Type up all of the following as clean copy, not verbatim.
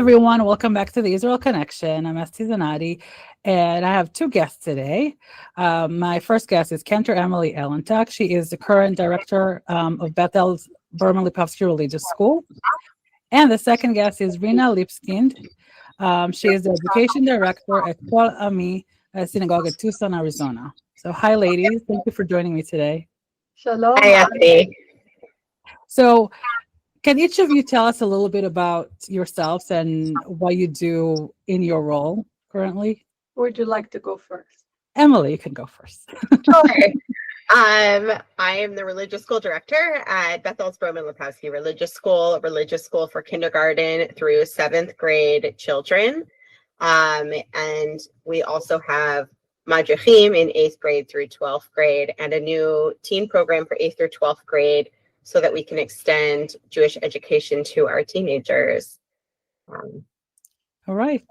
everyone. Welcome back to the Israel Connection. I'm Esti Zenati, and I have two guests today. My first guest is Cantor Emily Ellentuck. She is the current director of Bethel's Berman-Lipavsky Religious School. And the second guest is Rina Liebeskind. She is the education director at Kol Ami Synagogue in Tucson, Arizona. So hi, ladies. Thank you for joining me today. Shalom. Hi, Esti. So can each of you tell us a little bit about yourselves and what you do in your role currently? Would you like to go first? Emily, you can go first. Sure. I am the religious school director at Bethel's Berman-Lipavsky Religious School, a religious school for kindergarten through 7th grade children. And we also have madrichim in 8th grade through 12th grade and a new teen program for 8th through 12th grade so that we can extend Jewish education to our teenagers. All right.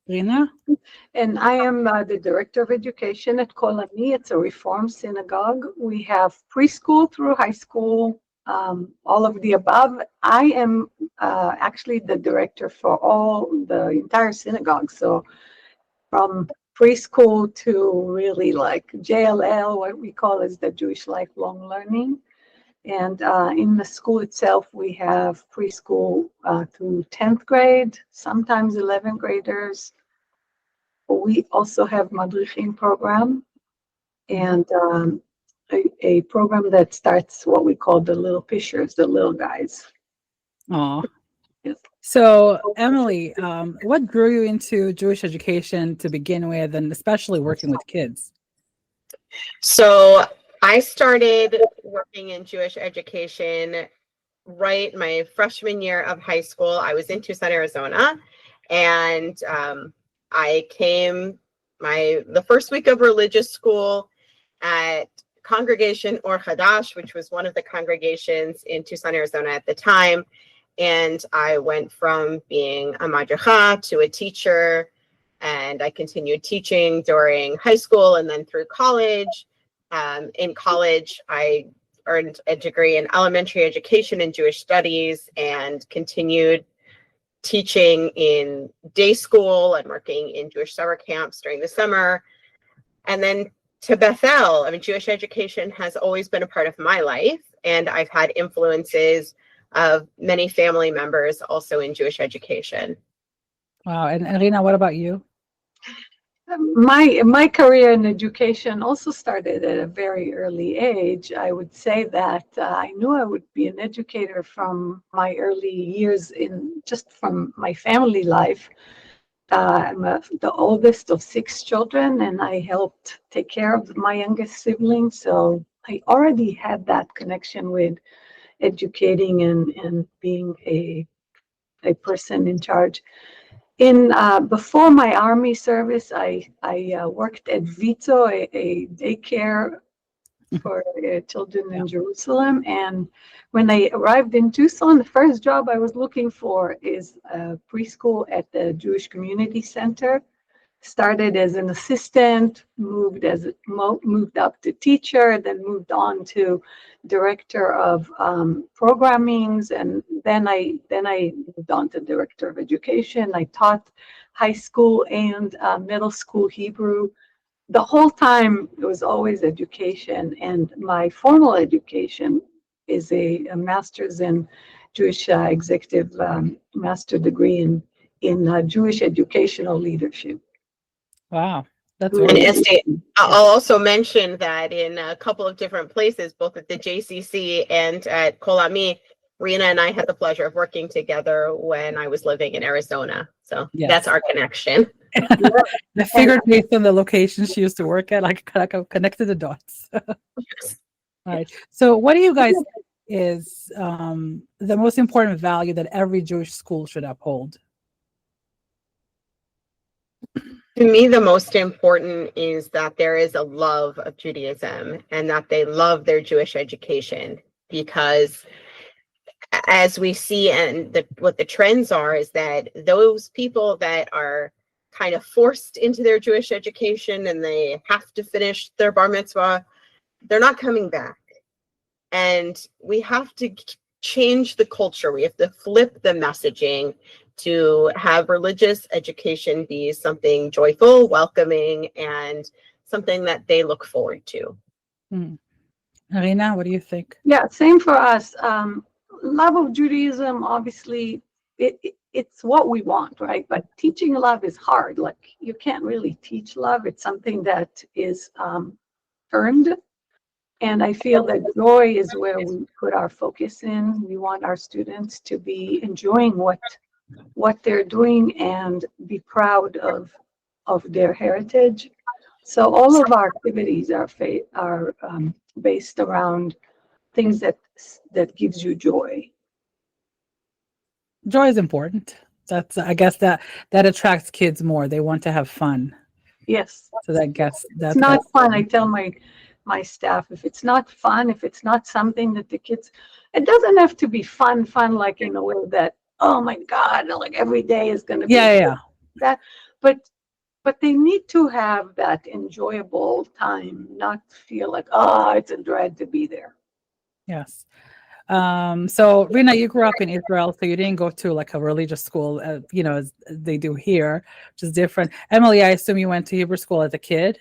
Rina? And I am the director of education at Kol Ami. It's a Reform synagogue. We have preschool through high school, all of the above. I am actually the director for the entire synagogue. So from preschool to really like JLL, what we call is the Jewish Lifelong Learning. And in the school itself, we have preschool through 10th grade, sometimes 11th graders. We also have madrichim program and a program that starts what we call the little fishers, the little guys. Oh. Yes. So, Emily, what drew you into Jewish education to begin with, and especially working with kids? So I started working in Jewish education right my freshman year of high school. I was in Tucson, Arizona, and I came the first week of religious school at Congregation Or Hadash, which was one of the congregations in Tucson, Arizona at the time. And I went from being a madricha to a teacher, and I continued teaching during high school and then through college. In college, I earned a degree in elementary education and Jewish studies and continued teaching in day school and working in Jewish summer camps during the summer. And then to Bethel, I mean, Jewish education has always been a part of my life, and I've had influences of many family members also in Jewish education. Wow. And Rina, what about you? My career in education also started at a very early age. I would say that I knew I would be an educator from my early years just from my family life. I'm the oldest of 6 children, and I helped take care of my youngest sibling. So I already had that connection with educating and being a person in charge. Before my army service, I worked at Vito, a daycare for children in Jerusalem. And when I arrived in Tucson, the first job I was looking for is a preschool at the Jewish Community Center. Started as an assistant, moved up to teacher, then moved on to director of programmings, and then I moved on to director of education. I taught high school and middle school Hebrew. The whole time it was always education, and my formal education is a master's in Jewish executive master degree in Jewish educational leadership. Wow. That's And really Esti, I'll also mention that in a couple of different places, both at the JCC and at Kol Ami, Rina and I had the pleasure of working together when I was living in Arizona. So Yes. That's our connection. I figured based on the location she used to work at, I connected the dots. All right. So what do you guys think is the most important value that every Jewish school should uphold? To me, the most important is that there is a love of Judaism and that they love their Jewish education, because as we see, and what the trends are, is that those people that are kind of forced into their Jewish education and they have to finish their bar mitzvah, they're not coming back. And we have to change the culture. We have to flip the messaging to have religious education be something joyful, welcoming, and something that they look forward to. Rina, what do you think? Yeah, same for us. Love of Judaism, obviously, it's what we want, right? But teaching love is hard. Like, you can't really teach love. It's something that is earned. And I feel that joy is where we put our focus in. We want our students to be enjoying what they're doing and be proud of their heritage. So all of our activities are based around things that gives you joy. Joy is important. That's, I guess, that attracts kids more. They want to have fun. Yes. So that gets It's not fun. I tell my staff, if it's not fun, if it's not something that the kids, it doesn't have to be fun like in a way that, oh my God, like every day is going to be that, but they need to have that enjoyable time, not feel like, oh, it's a dread to be there. Yes. So Rina, you grew up in Israel, so you didn't go to like a religious school, as they do here, which is different. Emily, I assume you went to Hebrew school as a kid.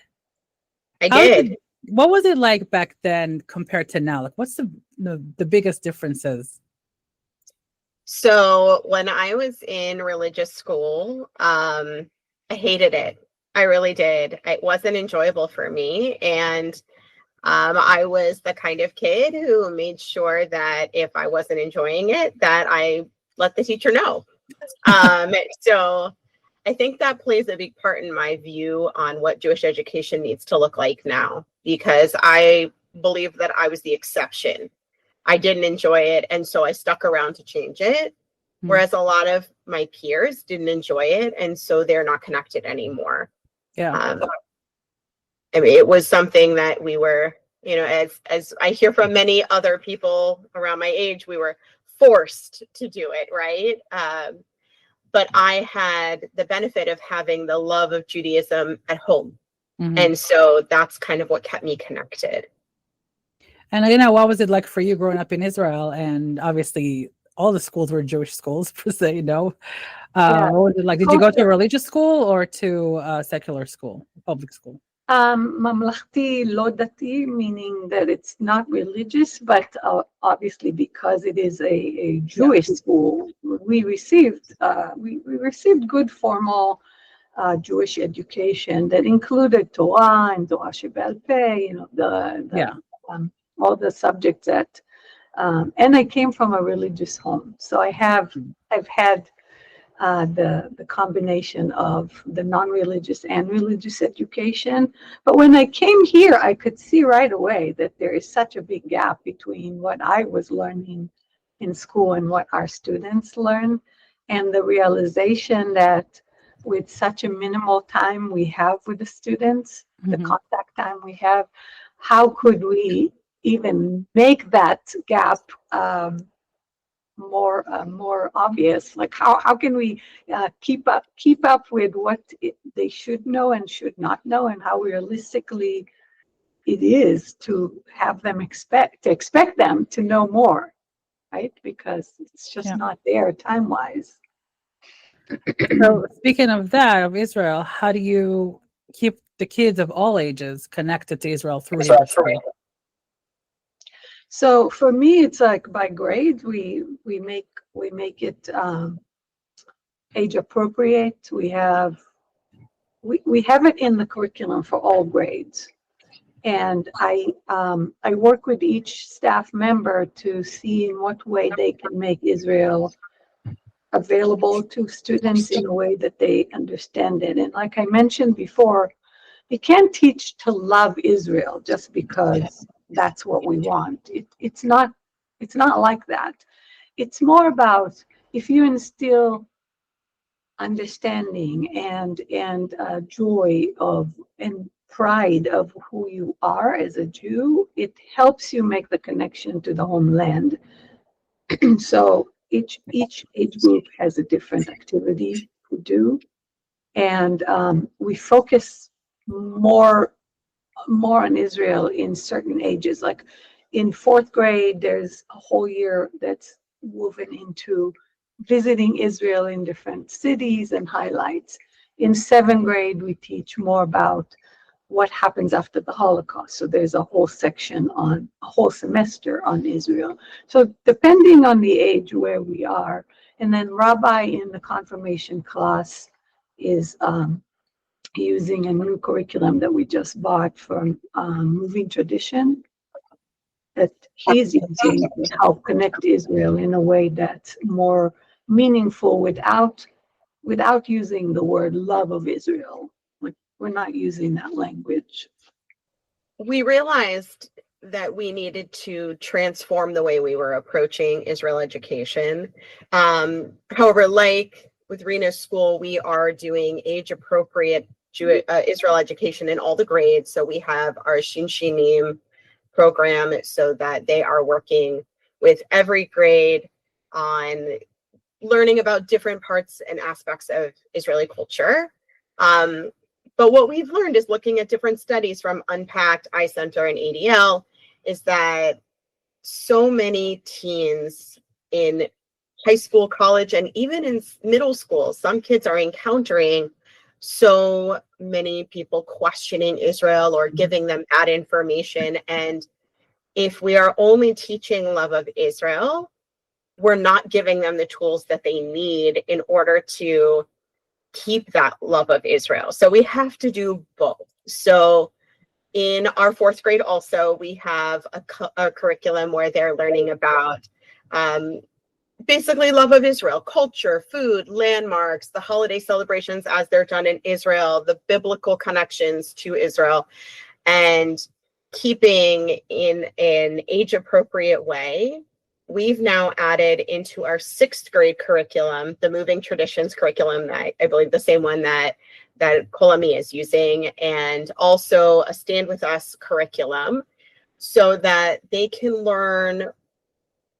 I did. What was it like back then compared to now? Like, what's the biggest differences? So when I was in religious school, I hated it. I really did. It wasn't enjoyable for me. And I was the kind of kid who made sure that if I wasn't enjoying it, that I let the teacher know. So I think that plays a big part in my view on what Jewish education needs to look like now, because I believe that I was the exception. I didn't enjoy it, and so I stuck around to change it. Whereas a lot of my peers didn't enjoy it, and so they're not connected anymore. Yeah. I mean, it was something that we were, as I hear from many other people around my age, we were forced to do it, right? But I had the benefit of having the love of Judaism at home. And so that's kind of what kept me connected. And what was it like for you growing up in Israel? And obviously all the schools were Jewish schools per se, What was it like? Did you go to a religious school or to a secular school, public school? Mamlachti lo dati, meaning that it's not religious, but obviously because it is a Jewish school, we received good formal Jewish education that included Torah and Torah Sheba'al Peh, all the subjects that, and I came from a religious home, so I've had the combination of the non-religious and religious education. But when I came here, I could see right away that there is such a big gap between what I was learning in school and what our students learn, and the realization that with such a minimal time we have with the students, the contact time we have, how could we even make that gap more obvious? Like, how can we keep up with what they should know and should not know, and how realistically it is to have them expect them to know more, right? Because it's just not there time-wise. So speaking of that, of Israel, how do you keep the kids of all ages connected to Israel through Hebrew school? So for me, it's like by grade, we make it age appropriate. We have it in the curriculum for all grades, and I work with each staff member to see in what way they can make Israel available to students in a way that they understand it. And like I mentioned before, you can't teach to love Israel just because that's what we want. It's not like that. It's more about, if you instill understanding and joy of and pride of who you are as a Jew, it helps you make the connection to the homeland. So each age group has a different activity to do, and we focus more on Israel in certain ages. Like in fourth grade, there's a whole year that's woven into visiting Israel in different cities and highlights. In 7th grade, we teach more about what happens after the Holocaust. So there's a whole section on a whole semester on Israel. So depending on the age where we are, and then Rabbi in the confirmation class is using a new curriculum that we just bought from Moving Tradition that he's using to help connect Israel in a way that's more meaningful without using the word love of Israel. Like, we're not using that language. We realized that we needed to transform the way we were approaching Israel education. However, like with Rina's school, we are doing age-appropriate Israel education in all the grades. So we have our Shinshinim program so that they are working with every grade on learning about different parts and aspects of Israeli culture. But what we've learned is looking at different studies from Unpacked, iCenter, and ADL is that so many teens in high school, college, and even in middle school, some kids are encountering so many people questioning Israel or giving them bad information. And if we are only teaching love of Israel, we're not giving them the tools that they need in order to keep that love of Israel. So we have to do both. So in our 4th grade also, we have a curriculum where they're learning about basically love of Israel, culture, food, landmarks, the holiday celebrations as they're done in Israel, the biblical connections to Israel, and keeping in an age-appropriate way. We've now added into our 6th grade curriculum, the Moving Traditions curriculum, that I believe the same one that Kolami is using, and also a Stand With Us curriculum so that they can learn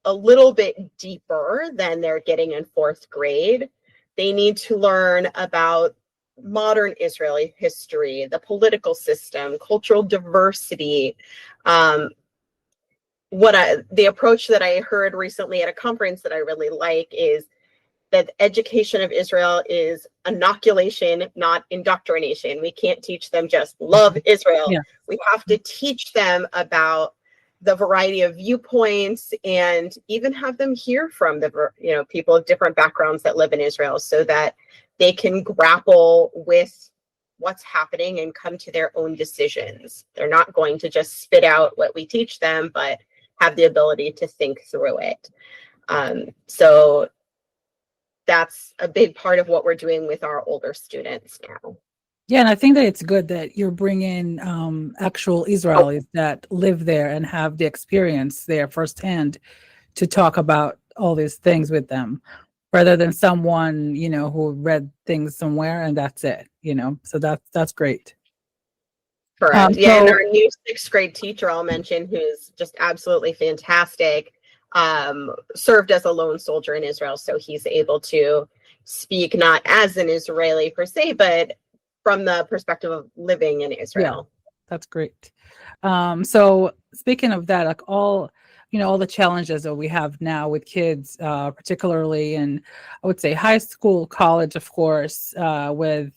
a little bit deeper than they're getting in 4th grade. They need to learn about modern Israeli history, the political system, cultural diversity. The approach that I heard recently at a conference that I really like is that education of Israel is inoculation, not indoctrination. We can't teach them just love Israel. Yeah. We have to teach them about the variety of viewpoints and even have them hear from the people of different backgrounds that live in Israel so that they can grapple with what's happening and come to their own decisions. They're not going to just spit out what we teach them, but have the ability to think through it. So that's a big part of what we're doing with our older students now. Yeah, and I think that it's good that you're bringing actual Israelis that live there and have the experience there firsthand to talk about all these things with them, rather than someone, who read things somewhere and that's it, So that's great. Correct. Yeah, and our new 6th grade teacher I'll mention, who's just absolutely fantastic, served as a lone soldier in Israel, so he's able to speak not as an Israeli per se, but from the perspective of living in Israel. Yeah, that's great. So speaking of that, like all the challenges that we have now with kids, particularly in, I would say, high school, college, of course, with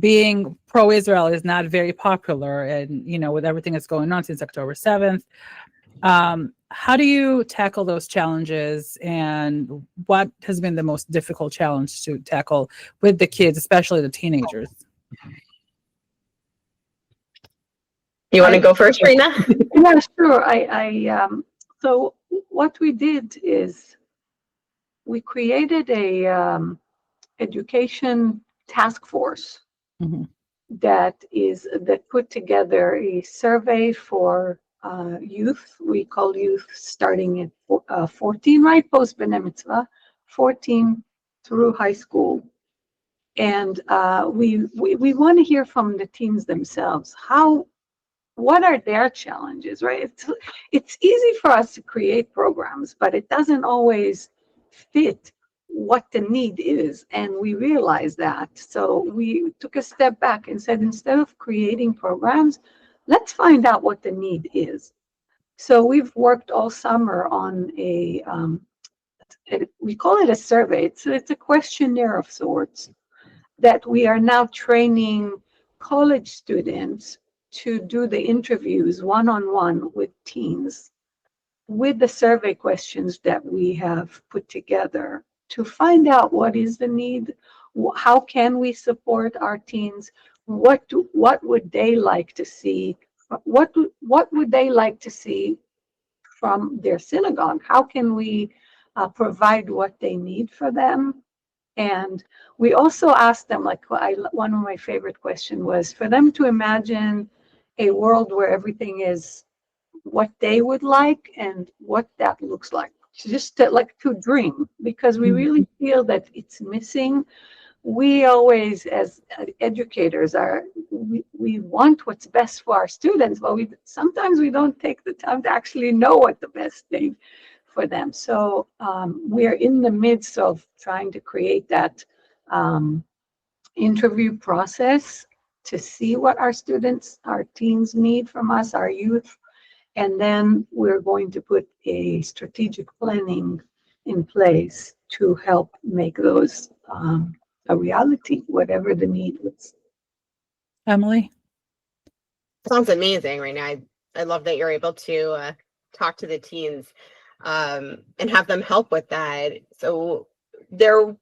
being pro-Israel is not very popular, and with everything that's going on since October 7th. How do you tackle those challenges, and what has been the most difficult challenge to tackle with the kids, especially the teenagers? You want to go first, Rina? Yeah, sure. So what we did is we created a education task force that put together a survey for youth. We call youth starting at 14, right, post B'nai Mitzvah, 14 through high school. And we want to hear from the teens themselves. What are their challenges, right? It's easy for us to create programs, but it doesn't always fit what the need is. And we realized that. So we took a step back and said, instead of creating programs, let's find out what the need is. So we've worked all summer on we call it a survey. It's a questionnaire of sorts that we are now training college students to do the interviews one-on-one with teens with the survey questions that we have put together to find out what is the need, how can we support our teens, what would they like to see, what would they like to see from their synagogue, how can we provide what they need for them. And we also asked them, like, one of my favorite questions was for them to imagine a world where everything is what they would like and what that looks like. Just to dream, because we really feel that it's missing. We always, as educators, we want what's best for our students, but sometimes we don't take the time to actually know what the best thing for them. So we're in the midst of trying to create that interview process to see what our students, our teens need from us, our youth. And then we're going to put a strategic planning in place to help make those a reality, whatever the need is. Emily? Sounds amazing, Rina. I love that you're able to talk to the teens and have them help with that. So there,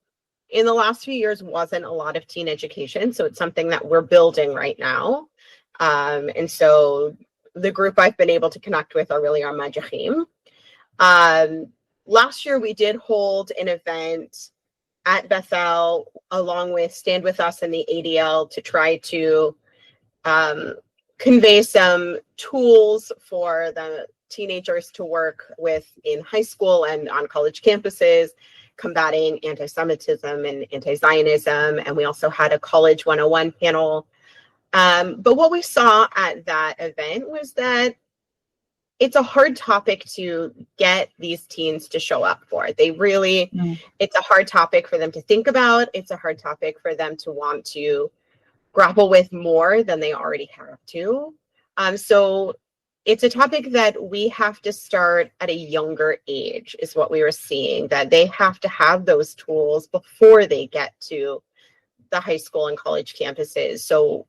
in the last few years, wasn't a lot of teen education. So it's something that we're building right now. And so the group I've been able to connect with are really our Majachim. Last year, we did hold an event at Bethel along with Stand With Us and the ADL to try to convey some tools for the teenagers to work with in high school and on college campuses, combating anti-Semitism and anti-Zionism. And we also had a College 101 panel. But what we saw at that event was that it's a hard topic to get these teens to show up for. They really, it's a hard topic for them to think about. It's a hard topic for them to want to grapple with more than they already have to. So it's a topic that we have to start at a younger age, is what we were seeing, that they have to have those tools before they get to the high school and college campuses. So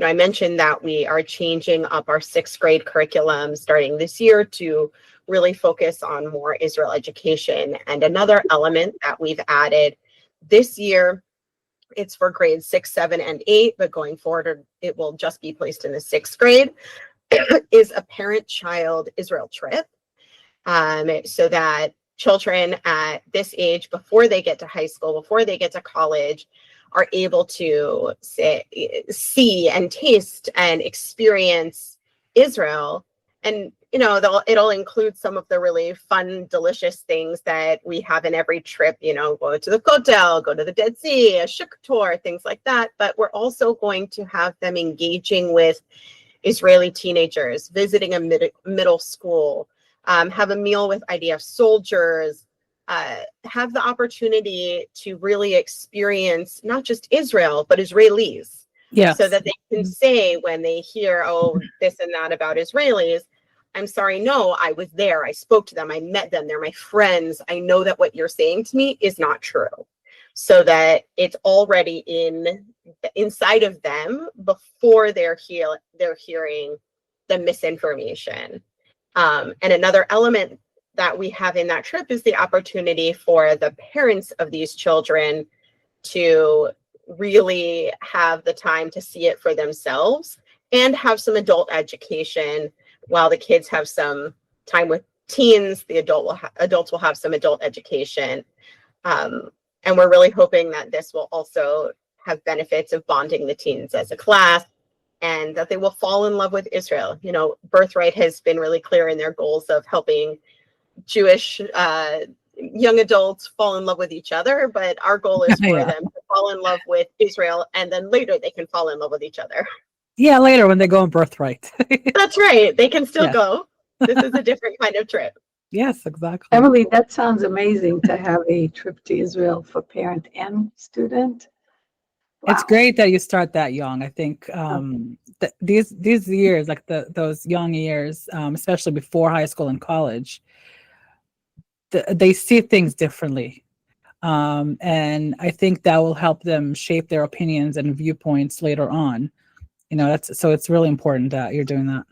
I mentioned that we are changing up our 6th grade curriculum starting this year to really focus on more Israel education. And another element that we've added this year, it's for grades 6, 7, and 8, but going forward, it will just be placed in the 6th grade, is a parent-child Israel trip. So that children at this age, before they get to high school, before they get to college, are able to see and taste and experience Israel. And, it'll include some of the really fun, delicious things that we have in every trip, go to the Kotel, go to the Dead Sea, a shuk tour, things like that. But we're also going to have them engaging with Israeli teenagers, visiting a middle school, have a meal with IDF soldiers, have the opportunity to really experience not just Israel, but Israelis. Yes. So that they can say when they hear, this and that about Israelis, I'm sorry, no, I was there. I spoke to them. I met them. They're my friends. I know that what you're saying to me is not true. So that it's already inside of them before they're hearing the misinformation. And another element that we have in that trip is the opportunity for the parents of these children to really have the time to see it for themselves and have some adult education. While the kids have some time with teens, the adults will have some adult education. And we're really hoping that this will also have benefits of bonding the teens as a class, and that they will fall in love with Israel. Birthright has been really clear in their goals of helping Jewish young adults fall in love with each other, but our goal is for them to fall in love with Israel, and then later they can fall in love with each other. Yeah, later when they go on Birthright. That's right. They can still go. This is a different kind of trip. Yes, exactly. Emily, that sounds amazing to have a trip to Israel for parent and student. Wow. It's great that you start that young. I think these years, like those young years, especially before high school and college, they see things differently. And I think that will help them shape their opinions and viewpoints later on. So it's really important that you're doing that.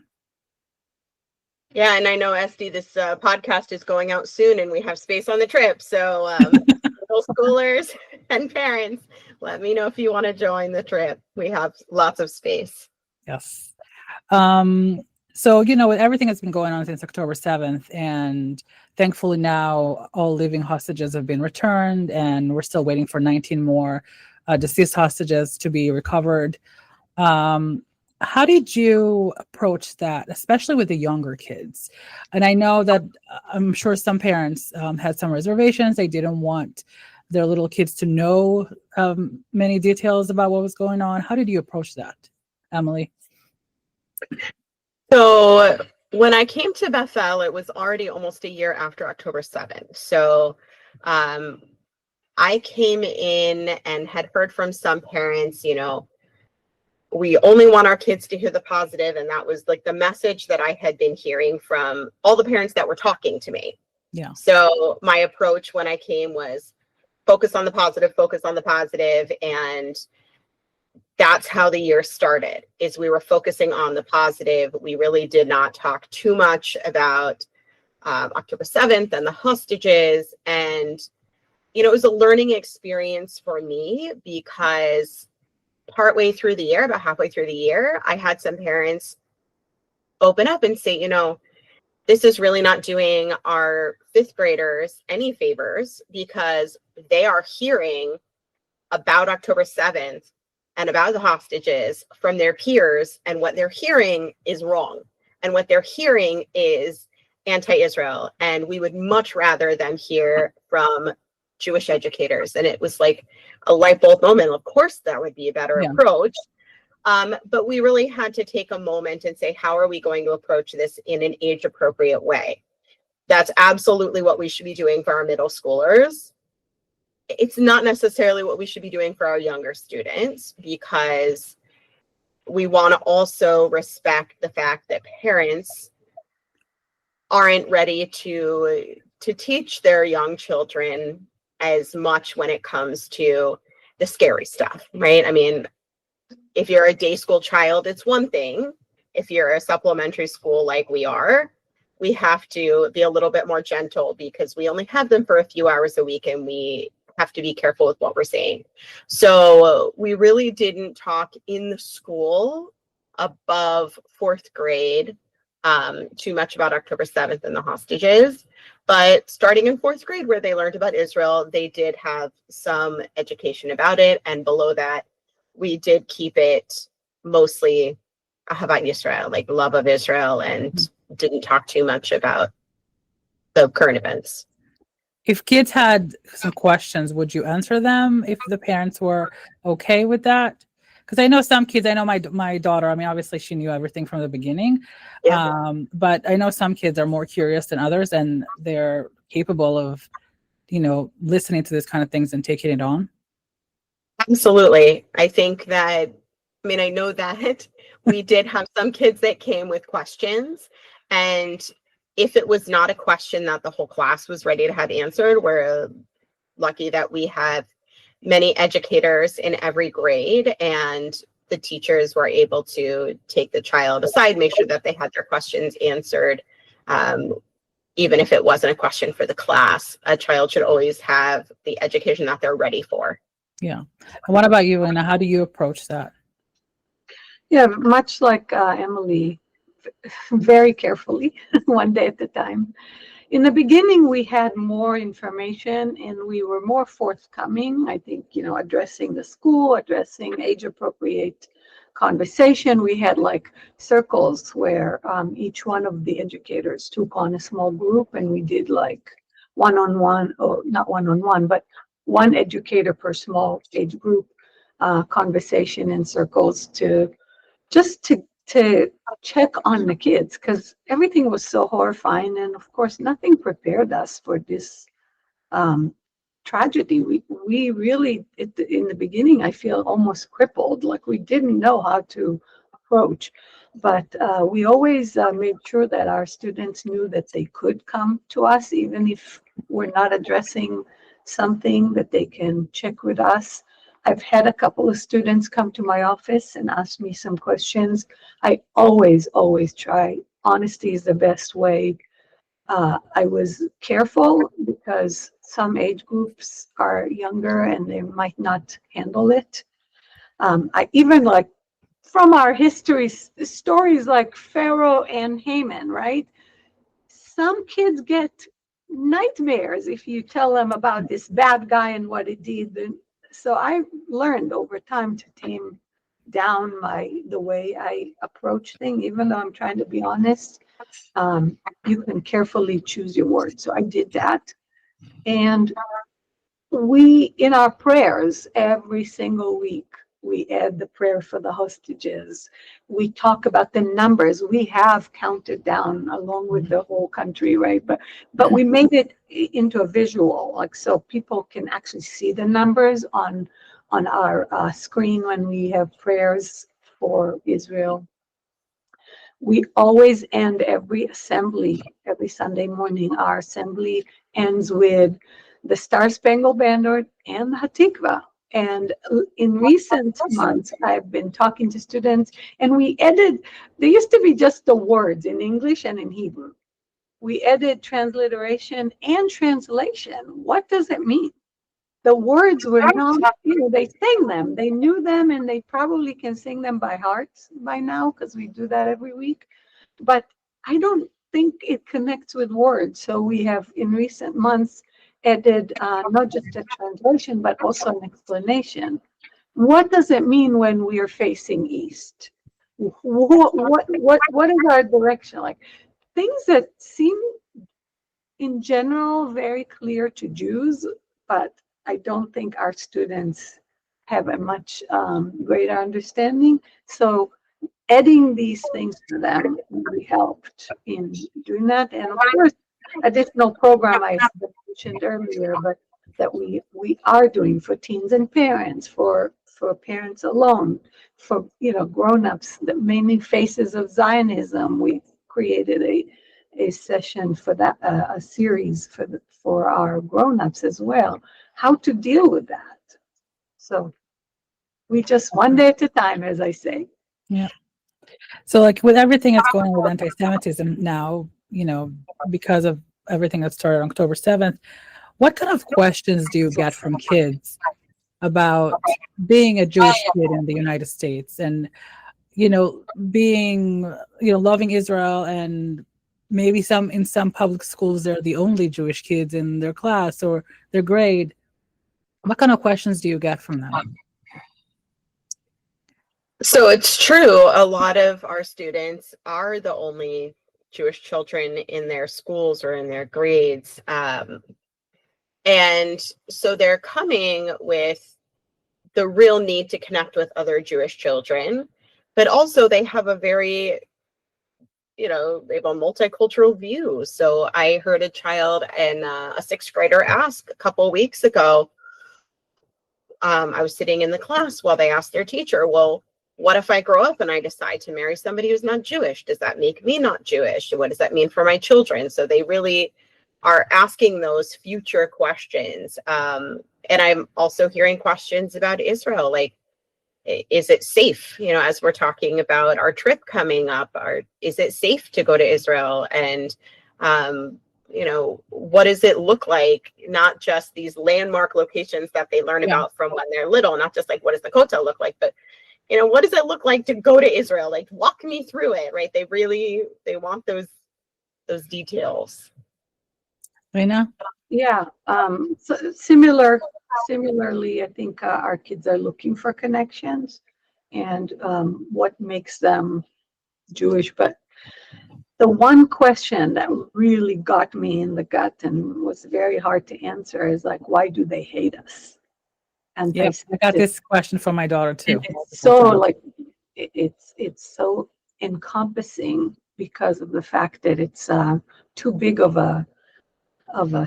Yeah, and I know, Esti, this podcast is going out soon, and we have space on the trip. So, middle schoolers and parents, let me know if you want to join the trip. We have lots of space. Yes. So, everything has been going on since October 7th, and thankfully now all living hostages have been returned, and we're still waiting for 19 more deceased hostages to be recovered. How did you approach that, especially with the younger kids? And I know that I'm sure some parents had some reservations. They didn't want their little kids to know many details about what was going on. How did you approach that, Emily? So when I came to Bethel, it was already almost a year after October 7th. So I came in and had heard from some parents, we only want our kids to hear the positive. And that was like the message that I had been hearing from all the parents that were talking to me. Yeah. So my approach when I came was focus on the positive, and that's how the year started, is we were focusing on the positive. We really did not talk too much about October 7th and the hostages. And, it was a learning experience for me because partway through the year, about halfway through the year, I had some parents open up and say, this is really not doing our fifth graders any favors because they are hearing about October 7th and about the hostages from their peers, and what they're hearing is wrong, and what they're hearing is anti-Israel, and we would much rather them hear from Jewish educators. And it was like a light bulb moment. Of course, that would be a better approach. But we really had to take a moment and say, how are we going to approach this in an age-appropriate way? That's absolutely what we should be doing for our middle schoolers. It's not necessarily what we should be doing for our younger students, because we want to also respect the fact that parents aren't ready to teach their young children as much when it comes to the scary stuff, right? I mean, if you're a day school child, it's one thing. If you're a supplementary school like we are, we have to be a little bit more gentle because we only have them for a few hours a week, and we have to be careful with what we're saying. So we really didn't talk in the school above fourth grade too much about October 7th and the hostages. But starting in fourth grade, where they learned about Israel, they did have some education about it. And below that, we did keep it mostly about Israel, like love of Israel, and didn't talk too much about the current events. If kids had some questions, would you answer them if the parents were okay with that? Because I know some kids, I know my daughter, I mean, obviously she knew everything from the beginning, but I know some kids are more curious than others, and they're capable of, listening to this kind of things and taking it on. Absolutely. I think that, I know that we did have some kids that came with questions, and if it was not a question that the whole class was ready to have answered, we're lucky that we have many educators in every grade, and the teachers were able to take the child aside, make sure that they had their questions answered. Even if it wasn't a question for the class, a child should always have the education that they're ready for. Yeah. And what about you, Anna? How do you approach that? Yeah, much like Emily, very carefully, one day at a time. In the beginning, we had more information and we were more forthcoming. I think, addressing the school, addressing age-appropriate conversation. We had like circles where each one of the educators took on a small group, and we did like one-on-one, or not one-on-one, but one educator per small age group conversation in circles to check on the kids, because everything was so horrifying, and of course nothing prepared us for this tragedy. We really in the beginning, I feel almost crippled, like we didn't know how to approach. But we always made sure that our students knew that they could come to us, even if we're not addressing something, that they can check with us. I've had a couple of students come to my office and ask me some questions. I always try. Honesty is the best way. I was careful because some age groups are younger and they might not handle it. I even like from our history, stories like Pharaoh and Haman, right? Some kids get nightmares if you tell them about this bad guy and what he did. So I learned over time to tame down the way I approach things, even though I'm trying to be honest. You can carefully choose your words. So I did that. And we, in our prayers every single week, we add the prayer for the hostages. We talk about the numbers. We have counted down along with the whole country, right? But we made it into a visual, like so people can actually see the numbers on our screen when we have prayers for Israel. We always end every assembly, every Sunday morning, our assembly ends with the Star Spangled Banner and the Hatikvah. And in recent months, I've been talking to students, and we added, there used to be just the words in English and in Hebrew. We added transliteration and translation. What does it mean? The words were not, they sang them, they knew them, and they probably can sing them by heart by now because we do that every week. But I don't think it connects with words. So we have in recent months added not just a translation, but also an explanation. What does it mean when we are facing east? What is our direction? Like things that seem in general very clear to Jews, but I don't think our students have a much greater understanding. So adding these things to them really helped in doing that. And of course, additional program I mentioned earlier, but that we are doing for teens and parents, for parents alone, for grown-ups, the mainly faces of Zionism. We created a session for that, a series for our grown-ups as well, how to deal with that. So we just one day at a time, as I say. Yeah. So like with everything that's going on with anti-Semitism now, because of everything that started on October 7th, what kind of questions do you get from kids about being a Jewish kid in the United States and, being, loving Israel, and maybe in some public schools, they're the only Jewish kids in their class or their grade. What kind of questions do you get from them? So it's true. A lot of our students are the only Jewish children in their schools or in their grades. And so they're coming with the real need to connect with other Jewish children, but also they have a very, they have a multicultural view. So I heard a child and a sixth grader ask a couple of weeks ago, I was sitting in the class while they asked their teacher, well, what if I grow up and I decide to marry somebody who's not Jewish? Does that make me not Jewish? What does that mean for my children? So they really are asking those future questions. And I'm also hearing questions about Israel, like, is it safe? As we're talking about our trip coming up, is it safe to go to Israel? And, what does it look like? Not just these landmark locations that they learn about from when they're little, not just like, what does the Kotel look like? But what does it look like to go to Israel? Like, walk me through it, right? They want those details. Rina? Yeah. So similarly, I think our kids are looking for connections and what makes them Jewish. But the one question that really got me in the gut and was very hard to answer is like, why do they hate us? And I got this question from my daughter too. It's so like it's so encompassing because of the fact that it's too big of a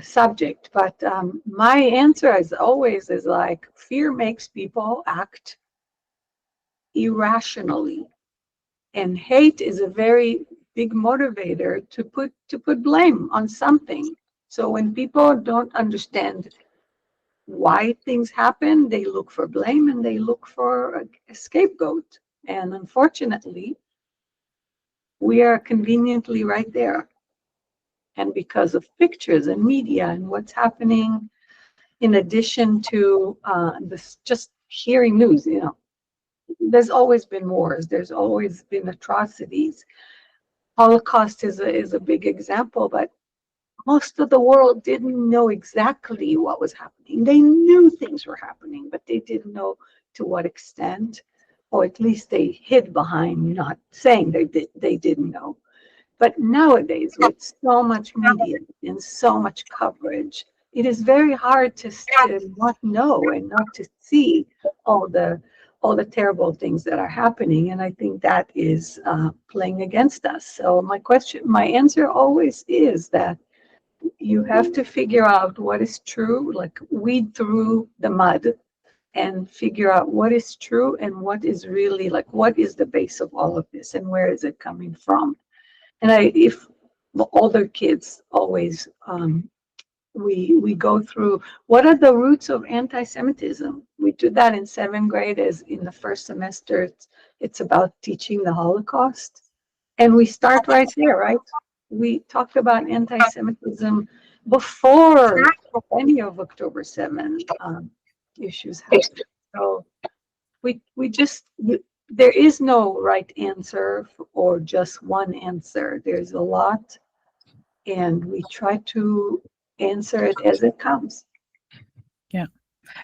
subject. But my answer, as always, is like fear makes people act irrationally. And hate is a very big motivator to put blame on something. So when people don't understand why things happen, they look for blame and they look for a scapegoat. And unfortunately, we are conveniently right there. And because of pictures and media and what's happening, in addition to this, just hearing news, there's always been wars, there's always been atrocities. Holocaust is a big example, but most of the world didn't know exactly what was happening. They knew things were happening, but they didn't know to what extent, or at least they hid behind not saying they didn't know. But nowadays, with so much media and so much coverage, it is very hard to not know and not to see all the terrible things that are happening. And I think that is playing against us. So my answer always is that you have to figure out what is true, like weed through the mud and figure out what is true and what is really, like, what is the base of all of this and where is it coming from. And if the older kids always, we go through what are the roots of anti-Semitism. We do that in 7th grade, as in the first semester. It's about teaching the Holocaust, and we start right there, right? We talked about anti-Semitism before any of October 7 issues happened. So there is no right answer or just one answer. There's a lot, and we try to answer it as it comes. Yeah.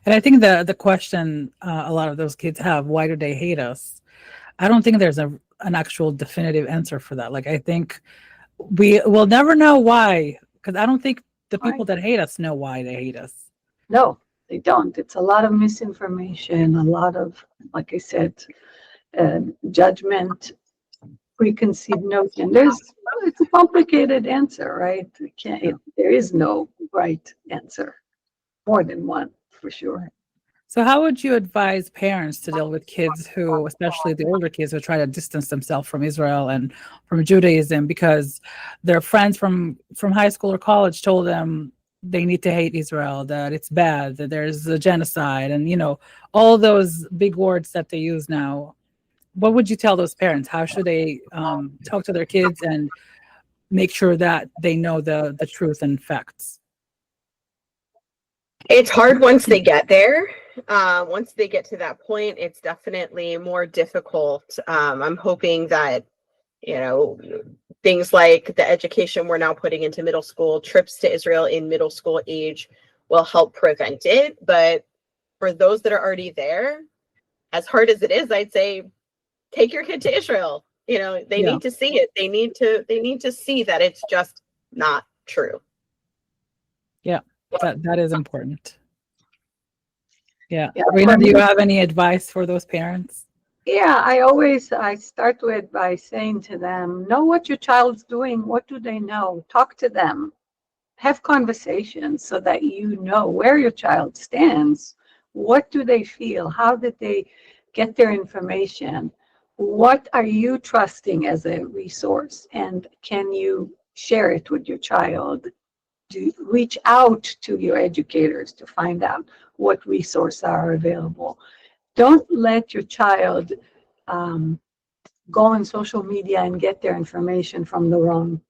And I think the question a lot of those kids have, why do they hate us? I don't think there's an actual definitive answer for that. Like, I think we will never know why, because I don't think the people that hate us know why they hate us. No, they don't. It's a lot of misinformation, a lot of, like I said, judgment, preconceived notion. It's a complicated answer, right? There is no right answer. More than one, for sure. So how would you advise parents to deal with kids who, especially the older kids, who try to distance themselves from Israel and from Judaism because their friends from high school or college told them they need to hate Israel, that it's bad, that there's a genocide, and all those big words that they use now? What would you tell those parents? How should they talk to their kids and make sure that they know the truth and facts? It's hard once they get there. Once they get to that point, it's definitely more difficult. I'm hoping that, things like the education we're now putting into middle school, trips to Israel in middle school age will help prevent it. But for those that are already there, as hard as it is, I'd say take your kid to Israel. They need to see it. They need to see that it's just not true. Yeah, that is important. Yeah. Rina, do you have any advice for those parents? Yeah, I start by saying to them, know what your child's doing. What do they know? Talk to them. Have conversations so that you know where your child stands. What do they feel? How did they get their information? What are you trusting as a resource? And can you share it with your child? To reach out to your educators to find out what resources are available. Don't let your child go on social media and get their information from the wrong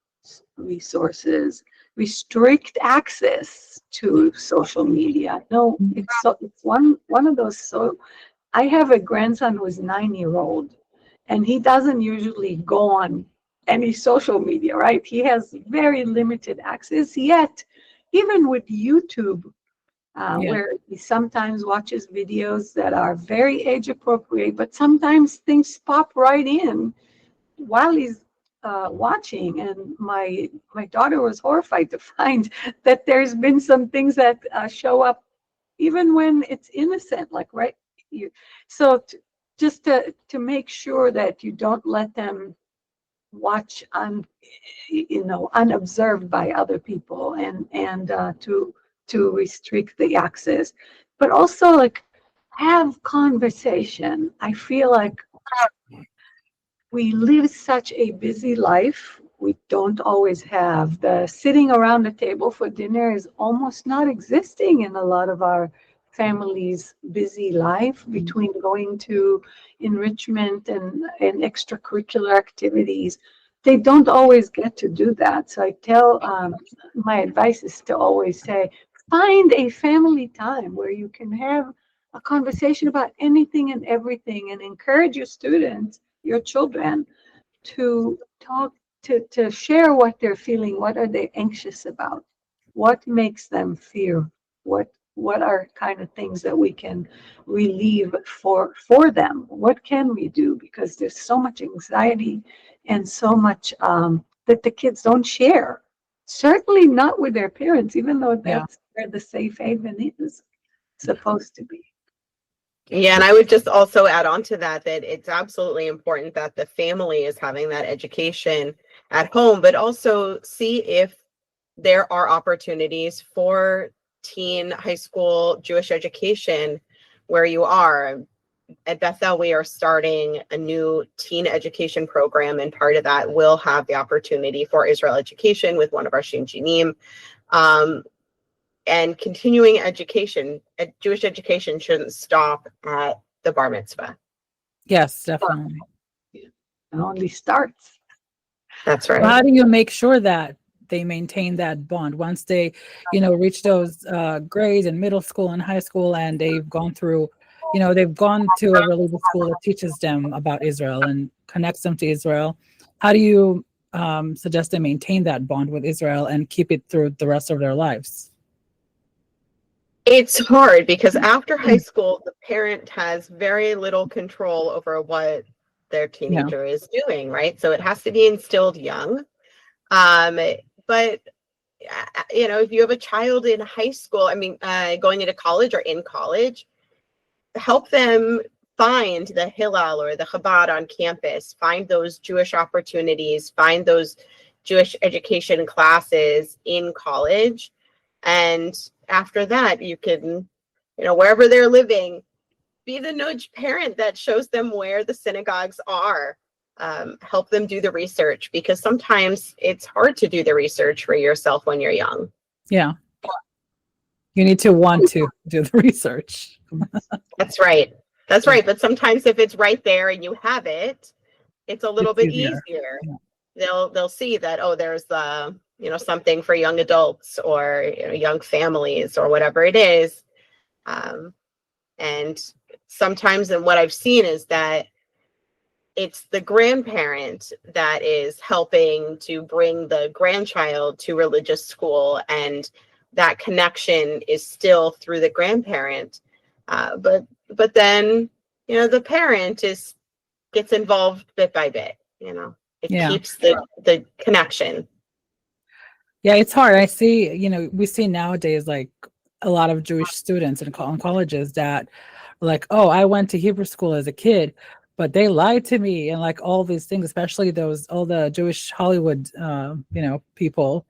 resources. Restrict access to social media. No, it's one of those. So I have a grandson who is 9-year-old, and he doesn't usually go on any social media, right? He has very limited access, yet even with YouTube, where he sometimes watches videos that are very age appropriate, but sometimes things pop right in while he's watching. And my daughter was horrified to find that there's been some things that show up even when it's innocent, like just to make sure that you don't let them watch unobserved by other people, and to restrict the access, but also have conversation. I feel like we live such a busy life. We don't always have the sitting around the table for dinner is almost not existing in a lot of our families' busy life between going to enrichment and extracurricular activities. They don't always get to do that. So I tell my advice is to always say, find a family time where you can have a conversation about anything and everything and encourage your students, your children, to talk, to share what they're feeling. What are they anxious about? What makes them fear? What are kind of things that we can relieve for them? What can we do? Because there's so much anxiety and so much that the kids don't share. Certainly not with their parents, even though that's where the safe haven is supposed to be. Yeah, and I would just also add on to that it's absolutely important that the family is having that education at home, but also see if there are opportunities for teen high school Jewish education where you are. At Bethel, we are starting a new teen education program, and part of that will have the opportunity for Israel education with one of our Shinjinim. And continuing education, Jewish education shouldn't stop at the bar mitzvah. Yes, definitely. It only starts. That's right. How do you make sure that they maintain that bond once they, reach those grades in middle school and high school, and they've gone through, they've gone to a religious school that teaches them about Israel and connects them to Israel? How do you suggest they maintain that bond with Israel and keep it through the rest of their lives? It's hard because after high school, the parent has very little control over what their teenager is doing, right? So it has to be instilled young. But if you have a child in high school, going into college or in college, help them find the Hillel or the Chabad on campus, find those Jewish opportunities, find those Jewish education classes in college. And after that, you can, wherever they're living, be the nudge parent that shows them where the synagogues are. Help them do the research, because sometimes it's hard to do the research for yourself when you're young. Yeah. You need to want to do the research. That's right. That's right. But sometimes if it's right there and you have it, it's a little bit easier. Yeah. They'll see that, there's the, something for young adults or young families or whatever it is. And sometimes, and what I've seen is that it's the grandparent that is helping to bring the grandchild to religious school, and that connection is still through the grandparent. But then, the parent gets involved bit by bit, it keeps the connection. Yeah, it's hard. I see, we see nowadays, like a lot of Jewish students in colleges that are like, I went to Hebrew school as a kid, but they lied to me, and like all these things, especially all the Jewish Hollywood, people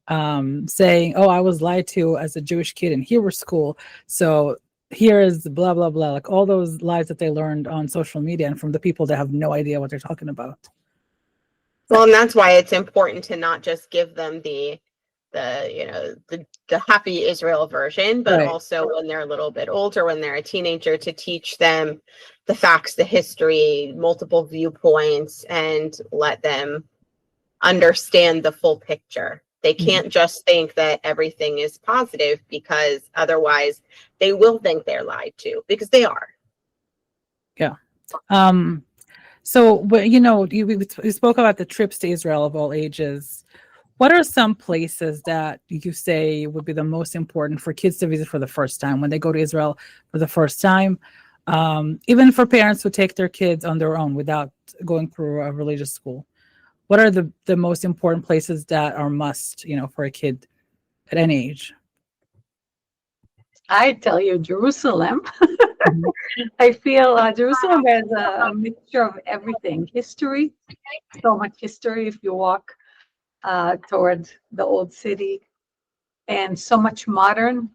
saying, I was lied to as a Jewish kid in Hebrew school. So here is blah, blah, blah, like all those lies that they learned on social media and from the people that have no idea what they're talking about. Well, and that's why it's important to not just give them the happy Israel version, but also when they're a little bit older, when they're a teenager, to teach them the facts, the history, multiple viewpoints, and let them understand the full picture. They can't just think that everything is positive, because otherwise they will think they're lied to, because they are. Yeah. So, you spoke about the trips to Israel of all ages. What are some places that you say would be the most important for kids to visit for the first time when they go to Israel for the first time? Even for parents who take their kids on their own without going through a religious school. What are the most important places that are must, for a kid at any age? I tell you, Jerusalem. I feel Jerusalem has a mixture of everything. History, so much history if you walk toward the old city, and so much modern.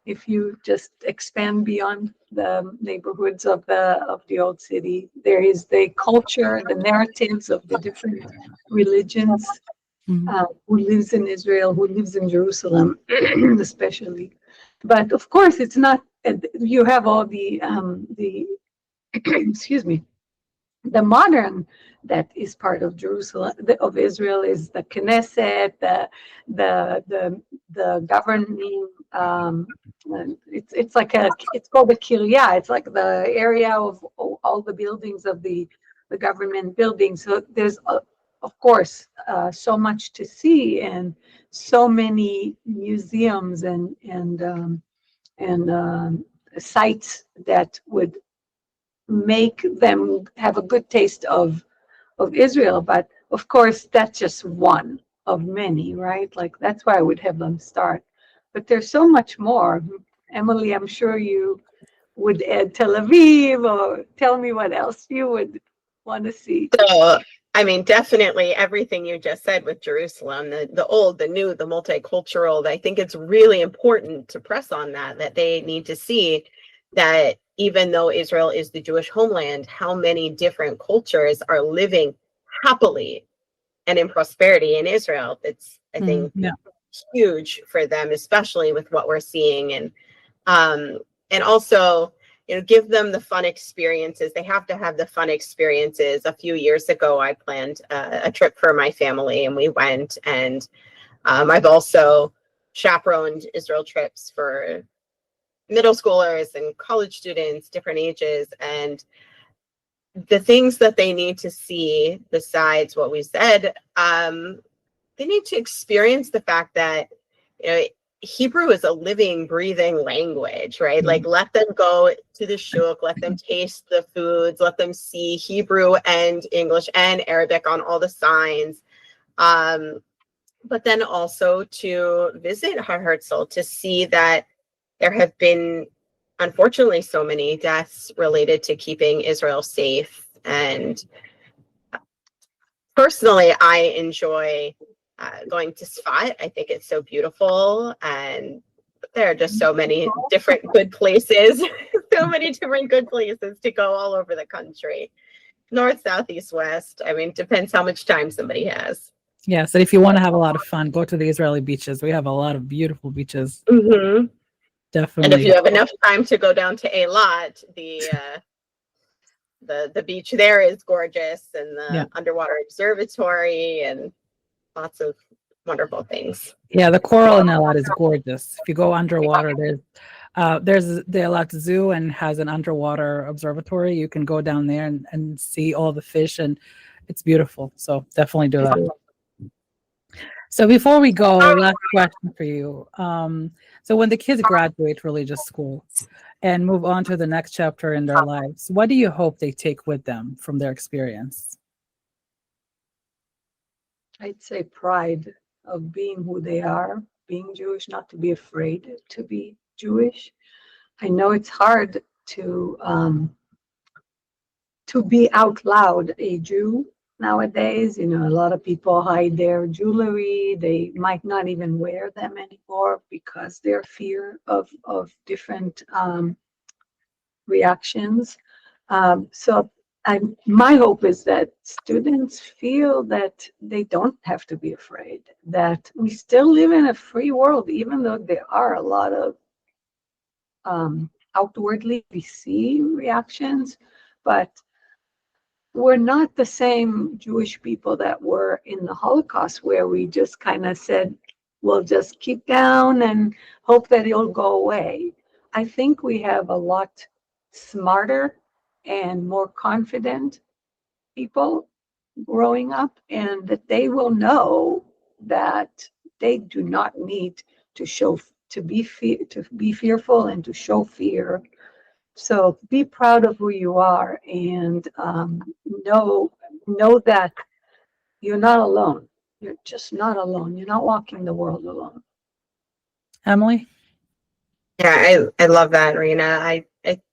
if you just expand beyond the neighborhoods of the old city, there is the culture, the narratives of the different religions, who lives in Israel, who lives in Jerusalem, especially. But of course, it's not. You have all the excuse me, the modern that is part of Jerusalem, of Israel, is the Knesset, the governing. It's like it's called the Kiryah. It's like the area of all the buildings of the government buildings. So there's of course so much to see, and so many museums and sites that would make them have a good taste of Israel. But of course, that's just one of many, right? Like that's why I would have them start. But there's so much more. Emily, I'm sure you would add Tel Aviv, or tell me what else you would want to see. So, I mean, definitely everything you just said with Jerusalem, the old, the new, the multicultural, I think it's really important to press on that they need to see that even though Israel is the Jewish homeland, how many different cultures are living happily and in prosperity in Israel. It's, I think, huge for them, especially with what we're seeing. And also, give them the fun experiences. They have to have the fun experiences. A few years ago, I planned a trip for my family, and we went. And I've also chaperoned Israel trips for middle schoolers and college students, different ages. And the things that they need to see, besides what we said, they need to experience the fact that, Hebrew is a living, breathing language, right? Like, let them go to the shuk, let them taste the foods, let them see Hebrew and English and Arabic on all the signs. But then also to visit Har Herzl, to see that there have been, unfortunately, so many deaths related to keeping Israel safe. And personally, I enjoy going to Sfat. I think it's so beautiful, and there are just so many different good places, so many different good places to go all over the country. North, south, east, west. I mean, depends how much time somebody has. Yes, and if you want to have a lot of fun, go to the Israeli beaches. We have a lot of beautiful beaches. Mm-hmm. Definitely. And if you have enough time to go down to Eilat, the beach there is gorgeous, and the underwater observatory, and lots of wonderful things. Yeah, the coral in Eilat is gorgeous. If you go underwater, there's the Eilat Zoo, and has an underwater observatory. You can go down there and see all the fish, and it's beautiful. So definitely do that. So before we go, last question for you. So when the kids graduate religious school and move on to the next chapter in their lives, what do you hope they take with them from their experience? I'd say pride of being who they are, being Jewish, not to be afraid to be Jewish. I know it's hard to be out loud a Jew nowadays. A lot of people hide their jewelry. They might not even wear them anymore because their fear of different reactions. So my hope is that students feel that they don't have to be afraid, that we still live in a free world, even though there are a lot of outwardly we see reactions, but we're not the same Jewish people that were in the Holocaust, where we just kind of said, we'll just keep down and hope that it'll go away. I think we have a lot smarter and more confident people growing up, and that they will know that they do not need to be fearful and to show fear. So be proud of who you are, and know that you're not alone. You're just not alone. You're not walking the world alone. Emily? Yeah, I love that, Rina. I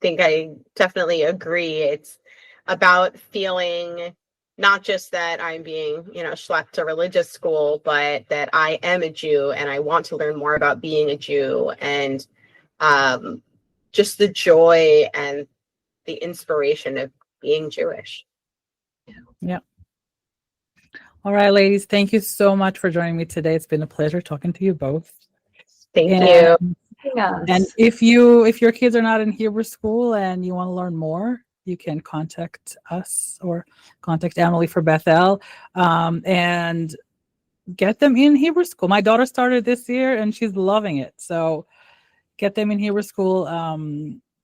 think I definitely agree. It's about feeling not just that I'm being, schlepped to religious school, but that I am a Jew and I want to learn more about being a Jew. And just the joy and the inspiration of being Jewish. Yeah. All right, ladies, thank you so much for joining me today. It's been a pleasure talking to you both. Thank And- you. Yes. And if your kids are not in Hebrew school and you want to learn more, you can contact us or contact Emily for Bethel, and get them in Hebrew school. My daughter started this year and she's loving it. So get them in Hebrew school.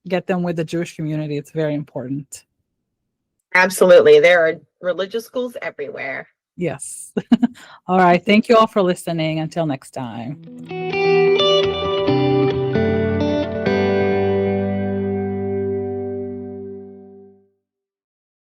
Get them with the Jewish community. It's very important. Absolutely. There are religious schools everywhere. Yes. All right. Thank you all for listening. Until next time.